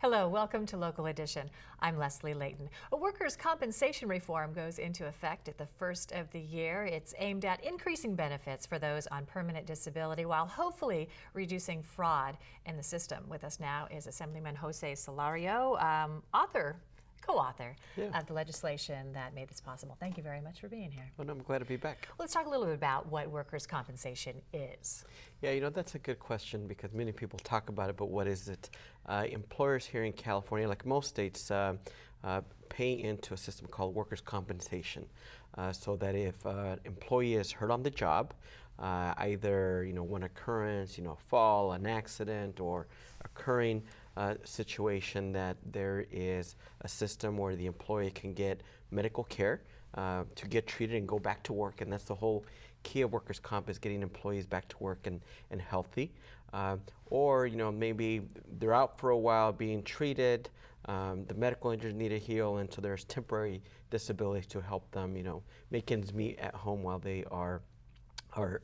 Hello, welcome to Local Edition. I'm Leslie Leyton. A workers' compensation reform goes into effect at the first of the year. It's aimed at increasing benefits for those on permanent disability while hopefully reducing fraud in the system. With us now is Assemblyman Jose Solorio, co-author of the legislation that made this possible. Thank you very much for being here. Well, I'm glad to be back. Let's talk a little bit about what workers' compensation is. Yeah, that's a good question because many people talk about it, but what is it? Employers here in California, like most states, pay into a system called workers' compensation, so that if an employee is hurt on the job, either one occurrence, a fall, an accident, or occurring situation, that there is a system where the employee can get medical care to get treated and go back to work. And that's the whole key of workers' comp, is getting employees back to work and healthy. Or maybe they're out for a while being treated, the medical injuries need to heal, and so there's temporary disability to help them make ends meet at home while they are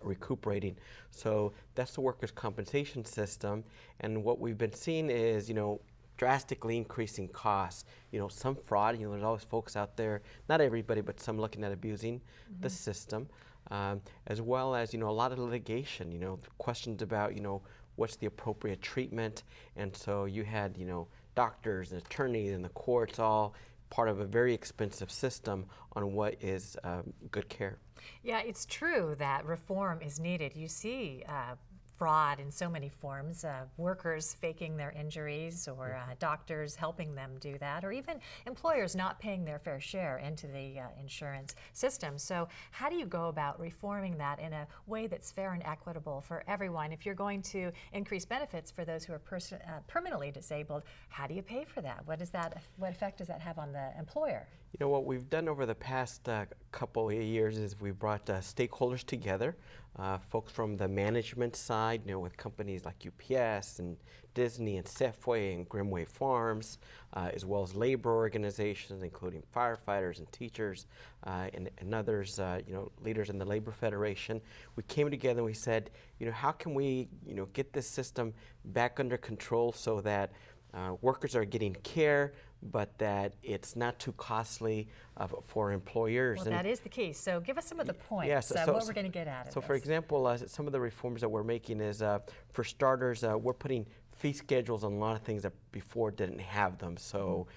recuperating. So that's the workers' compensation system, and what we've been seeing is drastically increasing costs. Some fraud. There's always folks out there, not everybody, but some looking at abusing the system, as well as a lot of litigation. Questions about what's the appropriate treatment, and so you had doctors and attorneys and the courts all part of a very expensive system on what is good care. Yeah, it's true that reform is needed. You see fraud in so many forms, workers faking their injuries, or doctors helping them do that, or even employers not paying their fair share into the insurance system. So how do you go about reforming that in a way that's fair and equitable for everyone? If you're going to increase benefits for those who are permanently disabled, how do you pay for that? What effect does that have on the employer? What we've done over the past couple of years is we've brought stakeholders together, folks from the management side, with companies like UPS and Disney and Safeway and Grimway Farms, as well as labor organizations, including firefighters and teachers and others, leaders in the Labor Federation. We came together and we said, how can we, get this system back under control so that workers are getting care, but that it's not too costly for employers. Well, that is the key. So give us some of the points, what we're going to get at it. So for example, some of the reforms that we're making is, for starters, we're putting fee schedules on a lot of things that before didn't have them. So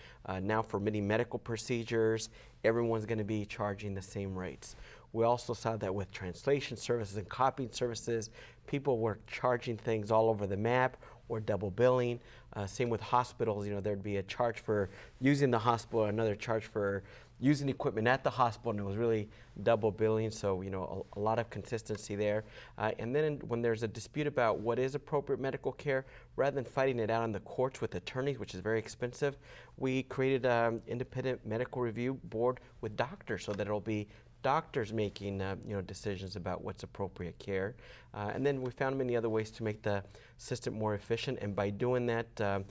now for many medical procedures, everyone's going to be charging the same rates. We also saw that with translation services and copying services, people were charging things all over the map or double billing. Same with hospitals, there'd be a charge for using the hospital, another charge for using equipment at the hospital, and it was really double billing, so a lot of consistency there. And then when there's a dispute about what is appropriate medical care, rather than fighting it out in the courts with attorneys, which is very expensive, we created an independent medical review board with doctors, so that it'll be doctors making decisions about what's appropriate care. And then we found many other ways to make the system more efficient, and by doing that,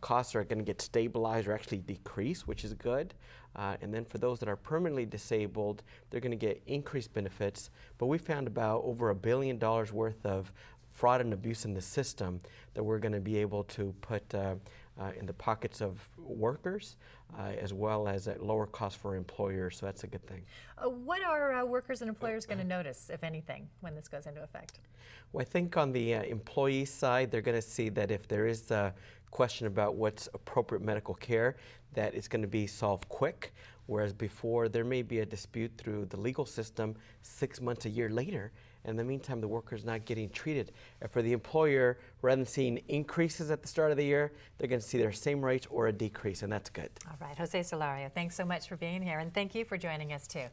costs are going to get stabilized or actually decrease, which is good. And then for those that are permanently disabled, they're going to get increased benefits. But we found about over $1 billion worth of fraud and abuse in the system that we're going to be able to put in the pockets of workers, as well as at lower cost for employers, so that's a good thing. What are workers and employers going to notice, if anything, when this goes into effect? Well, I think on the employee side, they're going to see that if there is a question about what's appropriate medical care, that it's going to be solved quick, whereas before there may be a dispute through the legal system 6 months, a year later. In the meantime, the worker's not getting treated. And for the employer, rather than seeing increases at the start of the year, they're going to see their same rates or a decrease, and that's good. All right, Jose Solorio, thanks so much for being here, and thank you for joining us too.